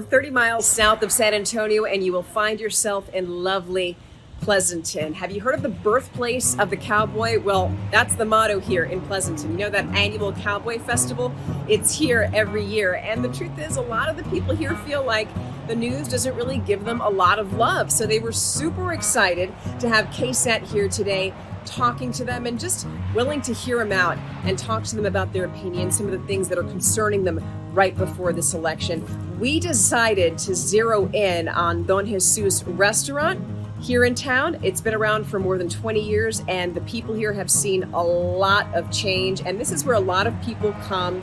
about 30 miles south of San Antonio, and you will find yourself in lovely Pleasanton. Have you heard of the birthplace of the cowboy? Well, that's the motto here in Pleasanton. You know that annual cowboy festival? It's here every year. And the truth is, a lot of the people here feel like the news doesn't really give them a lot of love. So they were super excited to have KSAT here today, talking to them and just willing to hear them out and talk to them about their opinions, some of the things that are concerning them right before this election. We decided to zero in on Don Jesus restaurant here in town. It's been around for more than 20 years, and the people here have seen a lot of change. And this is where a lot of people come.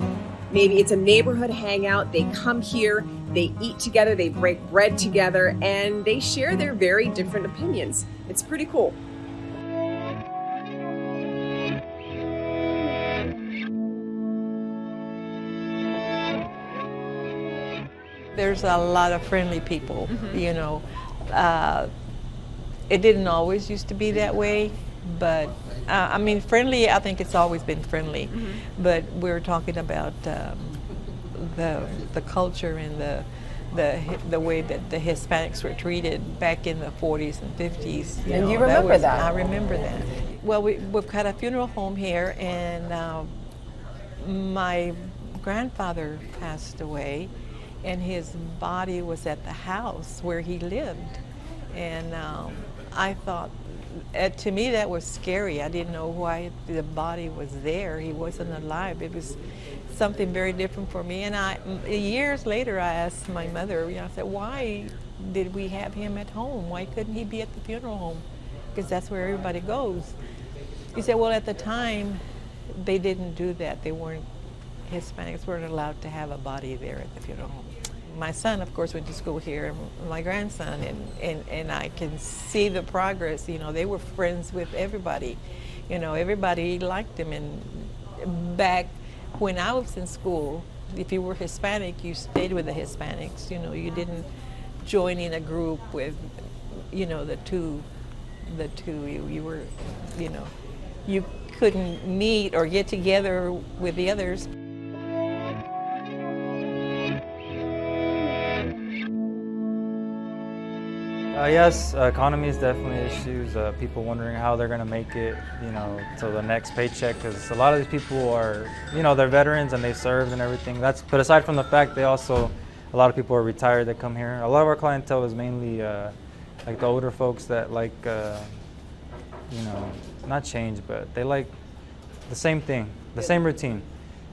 Maybe it's a neighborhood hangout. They come here, they eat together, they break bread together, and they share their very different opinions. It's pretty cool. There's a lot of friendly people, you know. It didn't always used to be that way, but I mean, friendly, I think it's always been friendly. But we're talking about the culture and the way that the Hispanics were treated back in the 40s and 50s. And you remember that? I remember that. Well, we've got a funeral home here, and my grandfather passed away, and his body was at the house where he lived. And I thought, to me that was scary. I didn't know why the body was there. He wasn't alive. It was something very different for me. And years later, I asked my mother, I said, why did we have him at home? Why couldn't he be at the funeral home? Because that's where everybody goes. He said, well, at the time, they didn't do that. Hispanics weren't allowed to have a body there at the funeral home. My son, of course, went to school here, my grandson, and I can see the progress. You know, they were friends with everybody. You know, everybody liked him. And back when I was in school, if you were Hispanic, you stayed with the Hispanics. You know, you didn't join in a group with, you know, the two. You were, you know, you couldn't meet or get together with the others. Yes, economy is definitely issues. People wondering how they're going to make it, you know, till the next paycheck. Because a lot of these people are, you know, they're veterans and they served and everything. But aside from the fact, a lot of people are retired that come here. A lot of our clientele is mainly like the older folks that like, you know, not change, but they like the same thing, the same routine.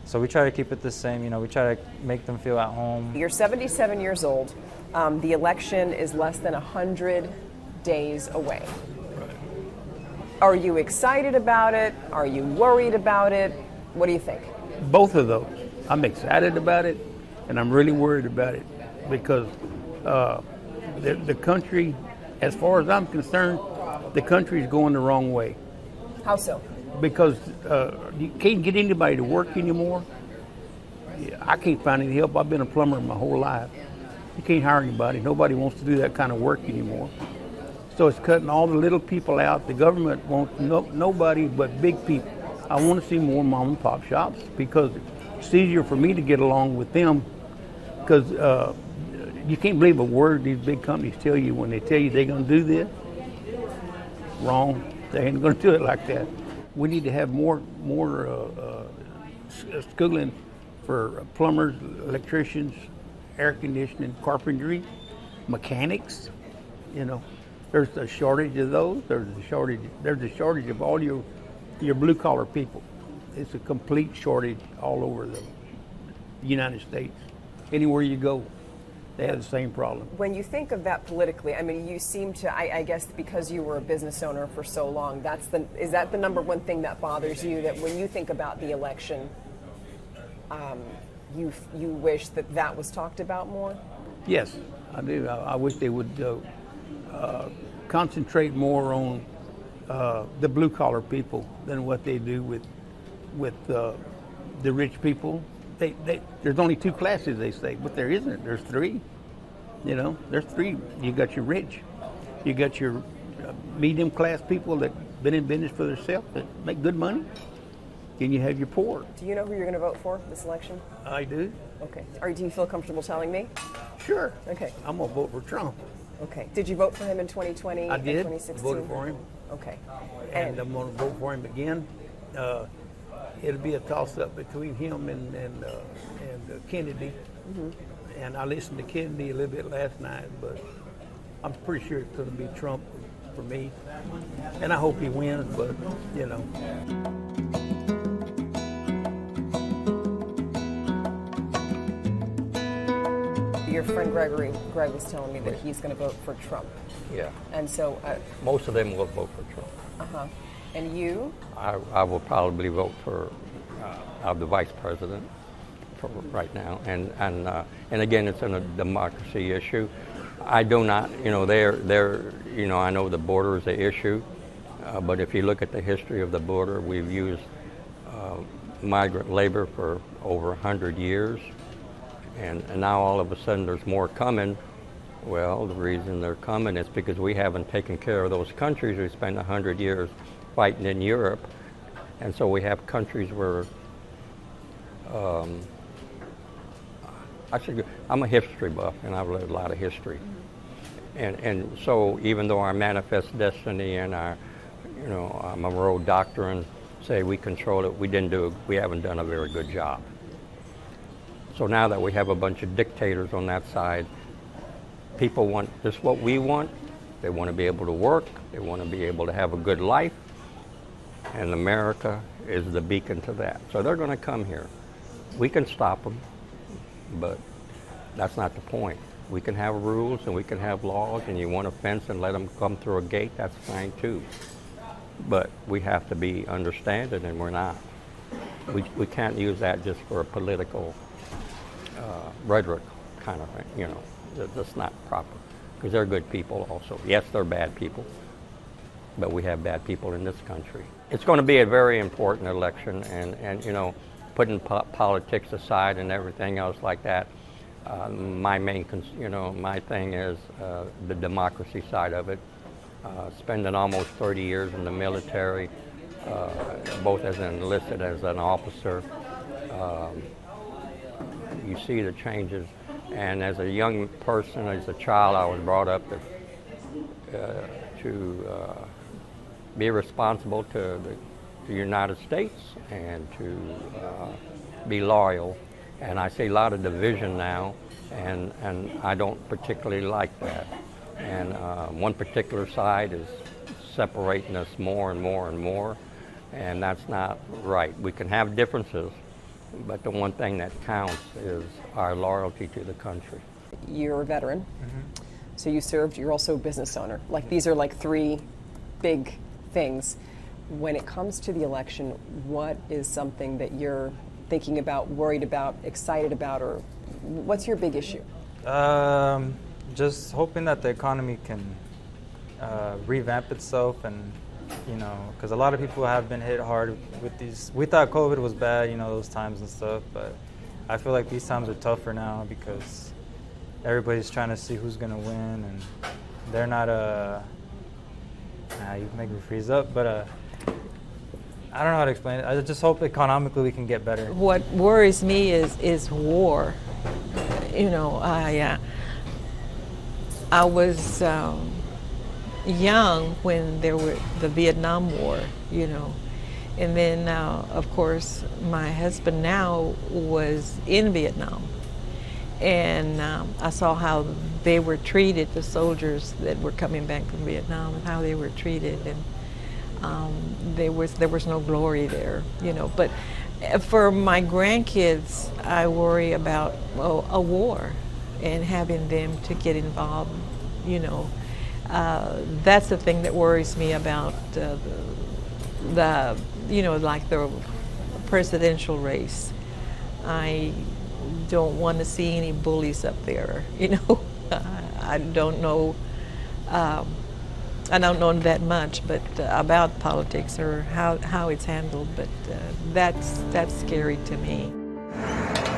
So we try to keep it the same. You know, we try to make them feel at home. You're 77 years old. The election is less than 100 days away. Are you excited about it? Are you worried about it? What do you think? Both of those. I'm excited about it, and I'm really worried about it because the country, as far as I'm concerned, the country is going the wrong way. How so? Because you can't get anybody to work anymore. I can't find any help. I've been a plumber my whole life. You can't hire anybody. Nobody wants to do that kind of work anymore. So it's cutting all the little people out. The government wants nobody but big people. I want to see more mom and pop shops because it's easier for me to get along with them because you can't believe a word these big companies tell you when they tell you they're going to do this. Wrong. They ain't going to do it like that. We need to have more schooling for plumbers, electricians, air conditioning, carpentry, mechanics. You know, there's a shortage of those. There's a shortage of all your blue collar people. It's a complete shortage all over the United States. Anywhere you go, they have the same problem. When you think of that politically, I mean, you seem to, I guess because you were a business owner for so long, is that the number one thing that bothers you, that when you think about the election, you wish that was talked about more? Yes, I do. I wish they would concentrate more on the blue collar people than what they do with the rich people. There's only two classes, they say, but there isn't. There's three. You know, there's three. You got your rich, you got your medium class people that been in business for themselves that make good money, and you have your poor. Do you know who you're going to vote for this election? I do. Okay. Do you feel comfortable telling me? Sure. Okay. I'm gonna vote for Trump. Okay. Did you vote for him in 2020 I and did. 2016? Voted for him, Okay. and I'm gonna vote for him again. It'll be a toss-up between him and Kennedy. And I listened to Kennedy a little bit last night, but I'm pretty sure it's gonna be Trump for me. And I hope he wins, but you know. Your friend Greg was telling me that he's going to vote for Trump. Yeah, And so, most of them will vote for Trump. and you? I will probably vote for the vice president for right now, and again, it's a democracy issue. I do not, I know the border is an issue, but if you look at the history of the border, we've used migrant labor for over 100 years, and now all of a sudden there's more coming. Well, the reason they're coming is because we haven't taken care of those countries. We spent 100 years fighting in Europe, and so we have countries where I'm a history buff, and I've read a lot of history, and so even though our manifest destiny and our Monroe Doctrine say we control it, we haven't done a very good job. So now that we have a bunch of dictators on that side, people want just what we want. They want to be able to work. They want to be able to have a good life. And America is the beacon to that. So they're going to come here. We can stop them, but that's not the point. We can have rules and we can have laws, and you want a fence and let them come through a gate, that's fine too. But we have to be understanding, and we're not. We can't use that just for a political rhetoric kind of thing, That's not proper, because they're good people also. Yes, they're bad people, but we have bad people in this country. It's going to be a very important election, and putting politics aside and everything else like that, my thing is the democracy side of it. Spending almost 30 years in the military, both as an enlisted as an officer, you see the changes. And as a young person, as a child, I was brought up to be responsible to the United States and to be loyal. And I see a lot of division now, and I don't particularly like that. And one particular side is separating us more and more and more, and that's not right. We can have differences, but the one thing that counts is our loyalty to the country. You're a veteran, so you served. You're also a business owner. These are three big things. When it comes to the election, what is something that you're thinking about, worried about, excited about, or what's your big issue? Just hoping that the economy can revamp itself, and because a lot of people have been hit hard with these. We thought COVID was bad, those times and stuff, but I feel like these times are tougher now because everybody's trying to see who's gonna win, and they're not you make me freeze up, but I don't know how to explain it. I just hope economically we can get better. What worries me is war. I was young when there were the Vietnam War, and then of course my husband now was in Vietnam, and I saw how they were treated, the soldiers that were coming back from Vietnam, and how they were treated, and there was no glory there, But for my grandkids, I worry about a war and having them to get involved, That's the thing that worries me about the presidential race. I don't want to see any bullies up there, I don't know. I don't know that much, but about politics or how it's handled. But that's scary to me.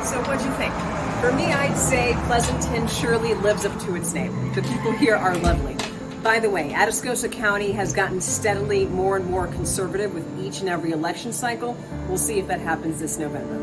So what'd you think? For me, I'd say Pleasanton surely lives up to its name. The people here are lovely. By the way, Atascosa County has gotten steadily more and more conservative with each and every election cycle. We'll see if that happens this November.